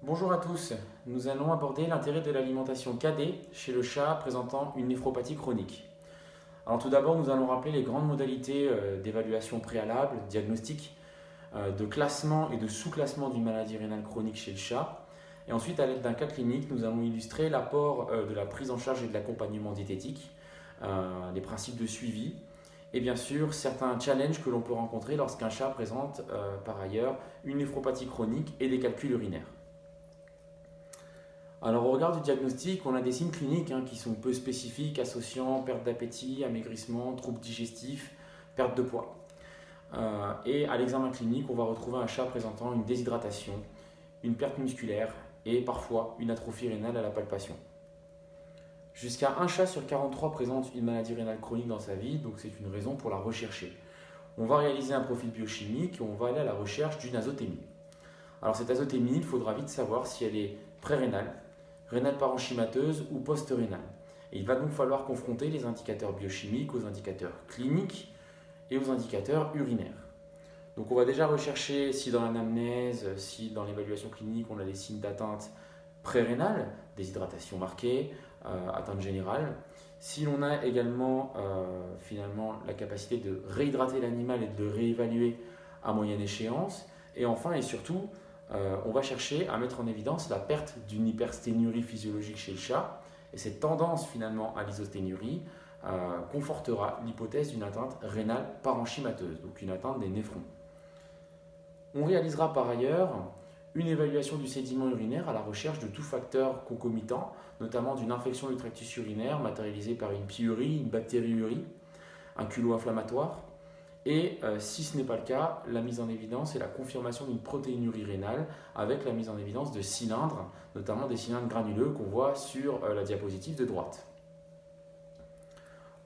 Bonjour à tous, nous allons aborder l'intérêt de l'alimentation KD chez le chat présentant une néphropathie chronique. Alors tout d'abord, nous allons rappeler les grandes modalités d'évaluation préalable, diagnostic, de classement et de sous-classement d'une maladie rénale chronique chez le chat. Et ensuite, à l'aide d'un cas clinique, nous allons illustrer l'apport de la prise en charge et de l'accompagnement diététique, les principes de suivi et bien sûr certains challenges que l'on peut rencontrer lorsqu'un chat présente par ailleurs une néphropathie chronique et des calculs urinaires. Alors au regard du diagnostic, on a des signes cliniques qui sont peu spécifiques, associant perte d'appétit, amaigrissement, troubles digestifs, perte de poids. Et à l'examen clinique, on va retrouver un chat présentant une déshydratation, une perte musculaire et parfois une atrophie rénale à la palpation. Jusqu'à un chat sur 43 présente une maladie rénale chronique dans sa vie, donc c'est une raison pour la rechercher. On va réaliser un profil biochimique et on va aller à la recherche d'une azotémie. Alors cette azotémie, il faudra vite savoir si elle est pré-rénale, rénale parenchymateuse ou post-rénale. Et il va donc falloir confronter les indicateurs biochimiques aux indicateurs cliniques et aux indicateurs urinaires. Donc on va déjà rechercher si dans l'anamnèse, si dans l'évaluation clinique on a des signes d'atteinte pré-rénale, déshydratation marquée, atteinte générale. Si l'on a également finalement la capacité de réhydrater l'animal et de le réévaluer à moyenne échéance. Et enfin et surtout, on va chercher à mettre en évidence la perte d'une hypersténurie physiologique chez le chat. Et cette tendance finalement à l'isosténurie confortera l'hypothèse d'une atteinte rénale parenchymateuse, donc une atteinte des néphrons. On réalisera par ailleurs une évaluation du sédiment urinaire à la recherche de tout facteur concomitant, notamment d'une infection du tractus urinaire matérialisée par une pyurie, une bactériurie, un culot inflammatoire, et si ce n'est pas le cas, la mise en évidence et la confirmation d'une protéinurie rénale avec la mise en évidence de cylindres, notamment des cylindres granuleux qu'on voit sur la diapositive de droite.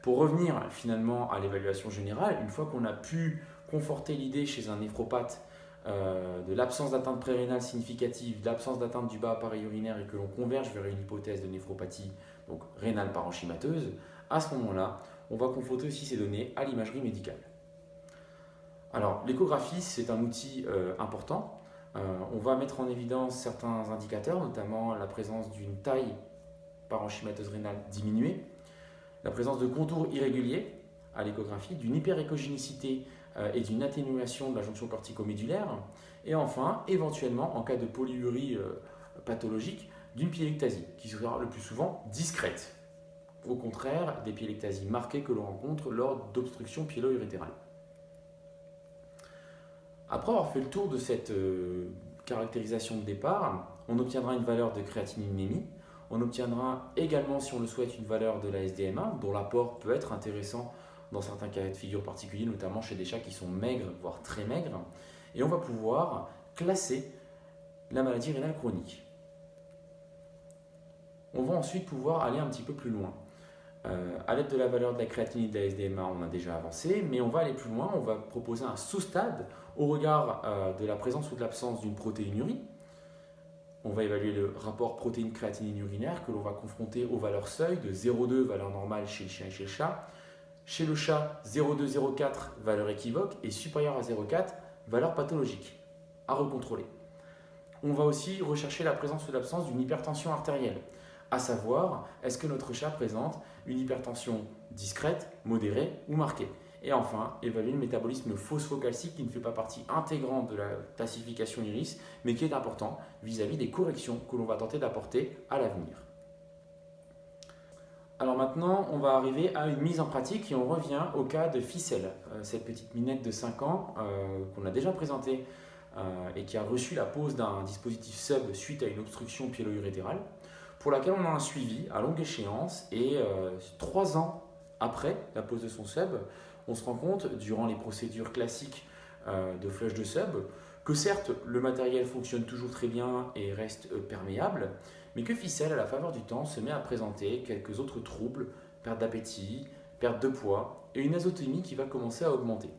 Pour revenir finalement à l'évaluation générale, une fois qu'on a pu conforter l'idée chez un néphropathe de l'absence d'atteinte prérénale significative, de l'absence d'atteinte du bas appareil urinaire et que l'on converge vers une hypothèse de néphropathie donc rénale parenchymateuse, à ce moment-là, on va confronter aussi ces données à l'imagerie médicale. Alors, l'échographie, c'est un outil important. On va mettre en évidence certains indicateurs, notamment la présence d'une taille parenchymateuse rénale diminuée, la présence de contours irréguliers à l'échographie, d'une hyperéchogénicité et d'une atténuation de la jonction corticomédulaire, et enfin, éventuellement, en cas de polyurie pathologique, d'une pyélectasie, qui sera le plus souvent discrète, au contraire des pyélectasies marquées que l'on rencontre lors d'obstruction pyélo-urétérale. Après avoir fait le tour de cette caractérisation de départ, on obtiendra une valeur de créatininémie. On obtiendra également, si on le souhaite, une valeur de la SDMA, dont l'apport peut être intéressant dans certains cas de figure particuliers, notamment chez des chats qui sont maigres, voire très maigres. Et on va pouvoir classer la maladie rénale chronique. On va ensuite pouvoir aller un petit peu plus loin. À l'aide de la valeur de la créatinine et de la SDMA, on a déjà avancé, mais on va aller plus loin, on va proposer un sous-stade au regard de la présence ou de l'absence d'une protéinurie. On va évaluer le rapport protéine-créatinine urinaire que l'on va confronter aux valeurs seuil de 0,2, valeur normale chez le chien et chez le chat. Chez le chat, 0,2, 0,4, valeur équivoque, et supérieure à 0,4, valeur pathologique, à recontrôler. On va aussi rechercher la présence ou l'absence d'une hypertension artérielle, à savoir, est-ce que notre chat présente une hypertension discrète, modérée ou marquée. Et enfin, évaluer le métabolisme phosphocalcique qui ne fait pas partie intégrante de la classification IRIS, mais qui est important vis-à-vis des corrections que l'on va tenter d'apporter à l'avenir. Alors maintenant, on va arriver à une mise en pratique et on revient au cas de Ficelle, cette petite minette de 5 ans qu'on a déjà présentée et qui a reçu la pose d'un dispositif sub suite à une obstruction pyélo-urétérale, pour laquelle on a un suivi à longue échéance et 3 ans après la pose de son sub, on se rend compte, durant les procédures classiques de flush de sub, que certes le matériel fonctionne toujours très bien et reste perméable, mais que Ficelle, à la faveur du temps, se met à présenter quelques autres troubles, perte d'appétit, perte de poids et une azotémie qui va commencer à augmenter.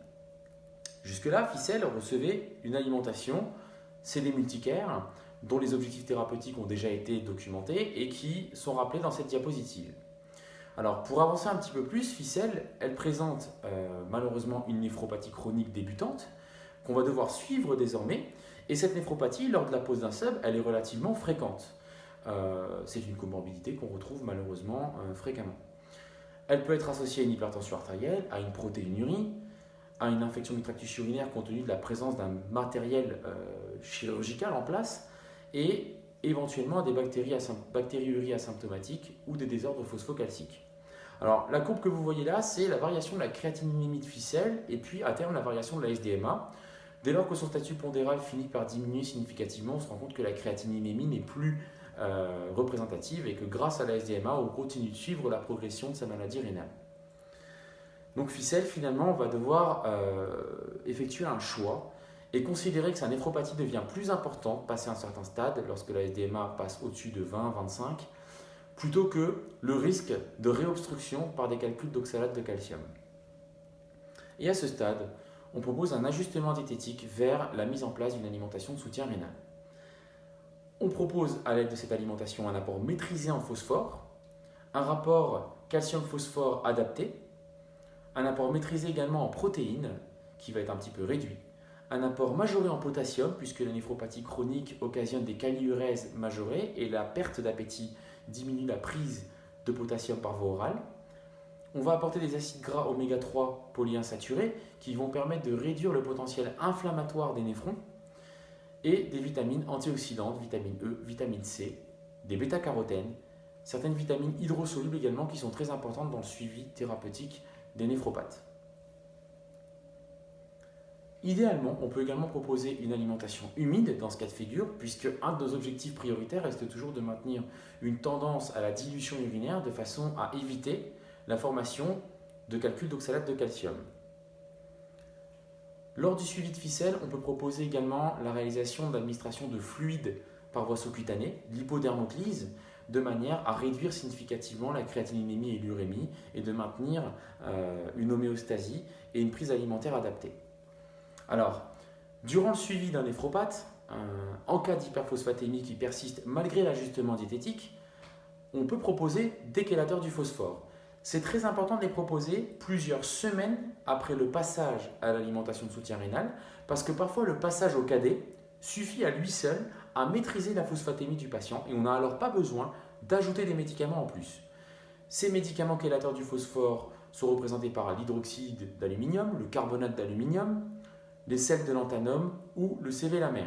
Jusque-là, Ficelle recevait une alimentation CD multicare dont les objectifs thérapeutiques ont déjà été documentés et qui sont rappelés dans cette diapositive. Alors, pour avancer un petit peu plus, Ficelle, elle présente malheureusement une néphropathie chronique débutante, qu'on va devoir suivre désormais. Et cette néphropathie, lors de la pose d'un sub, elle est relativement fréquente. C'est une comorbidité qu'on retrouve malheureusement fréquemment. Elle peut être associée à une hypertension artérielle, à une protéinurie, à une infection du tractus urinaire compte tenu de la présence d'un matériel chirurgical en place et éventuellement à des bactériuries asymptomatiques ou des désordres phosphocalciques. Alors, la courbe que vous voyez là, c'est la variation de la créatininémie de ficelle et puis à terme la variation de la SDMA. Dès lors que son statut pondéral finit par diminuer significativement, on se rend compte que la créatininémie n'est plus représentative et que grâce à la SDMA, on continue de suivre la progression de sa maladie rénale. Donc ficelle, finalement, on va devoir effectuer un choix et considérer que sa néphropathie devient plus importante passé un certain stade, lorsque la SDMA passe au-dessus de 20-25, plutôt que le risque de réobstruction par des calculs d'oxalate de calcium. Et à ce stade, on propose un ajustement diététique vers la mise en place d'une alimentation de soutien rénal. On propose à l'aide de cette alimentation un apport maîtrisé en phosphore, un rapport calcium-phosphore adapté, un apport maîtrisé également en protéines, qui va être un petit peu réduit, un apport majoré en potassium, puisque la néphropathie chronique occasionne des kaliurèses majorées et la perte d'appétit diminue la prise de potassium par voie orale. On va apporter des acides gras oméga 3 polyinsaturés qui vont permettre de réduire le potentiel inflammatoire des néphrons et des vitamines antioxydantes, vitamine E, vitamine C, des bêta-carotènes, certaines vitamines hydrosolubles également qui sont très importantes dans le suivi thérapeutique des néphropathes. Idéalement, on peut également proposer une alimentation humide dans ce cas de figure, puisque un de nos objectifs prioritaires reste toujours de maintenir une tendance à la dilution urinaire de façon à éviter la formation de calculs d'oxalate de calcium. Lors du suivi de ficelle, on peut proposer également la réalisation d'administration de fluides par voie sous-cutanée, l'hypodermoclyse, de manière à réduire significativement la créatininémie et l'urémie et de maintenir une homéostasie et une prise alimentaire adaptée. Alors, durant le suivi d'un néphropathe, en cas d'hyperphosphatémie qui persiste malgré l'ajustement diététique, on peut proposer des chélateurs du phosphore. C'est très important de les proposer plusieurs semaines après le passage à l'alimentation de soutien rénal, parce que parfois le passage au cadet suffit à lui seul à maîtriser la phosphatémie du patient et on n'a alors pas besoin d'ajouter des médicaments en plus. Ces médicaments chélateurs du phosphore sont représentés par l'hydroxyde d'aluminium, le carbonate d'aluminium, les sels de lanthanum ou le sévélamer.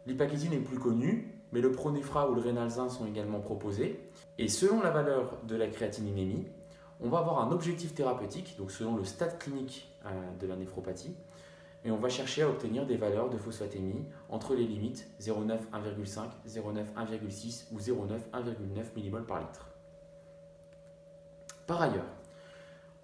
L'hypacétine est plus connue, mais le Pronefra ou le Renalzin sont également proposés. Et selon la valeur de la créatininémie, on va avoir un objectif thérapeutique, donc selon le stade clinique de la néphropathie, et on va chercher à obtenir des valeurs de phosphatémie entre les limites 0,9, 1,5, 0,9, 1,6 ou 0,9, 1,9 mmol par litre. Par ailleurs,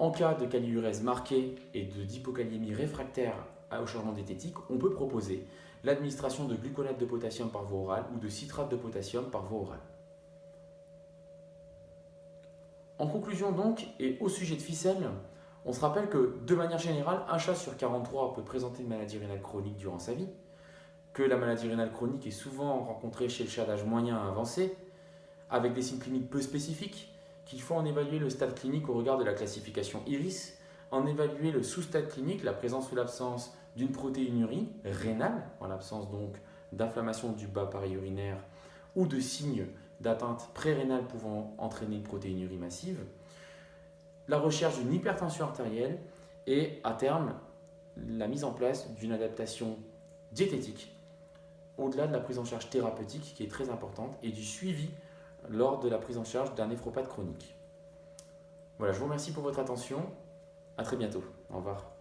en cas de kaliurèse marquée et d'hypokaliémie réfractaire au changement diététique, on peut proposer l'administration de gluconate de potassium par voie orale ou de citrate de potassium par voie orale. En conclusion donc, et au sujet de ficelle, on se rappelle que de manière générale, un chat sur 43 peut présenter une maladie rénale chronique durant sa vie, que la maladie rénale chronique est souvent rencontrée chez le chat d'âge moyen à avancé, avec des signes cliniques peu spécifiques, qu'il faut en évaluer le stade clinique au regard de la classification IRIS, en évaluer le sous-stade clinique, la présence ou l'absence d'une protéinurie rénale, en l'absence donc d'inflammation du bas pareil urinaire ou de signes d'atteinte pré-rénale pouvant entraîner une protéinurie massive, la recherche d'une hypertension artérielle et à terme la mise en place d'une adaptation diététique au-delà de la prise en charge thérapeutique qui est très importante et du suivi lors de la prise en charge d'un néphropathe chronique. Voilà, je vous remercie pour votre attention. À très bientôt. Au revoir.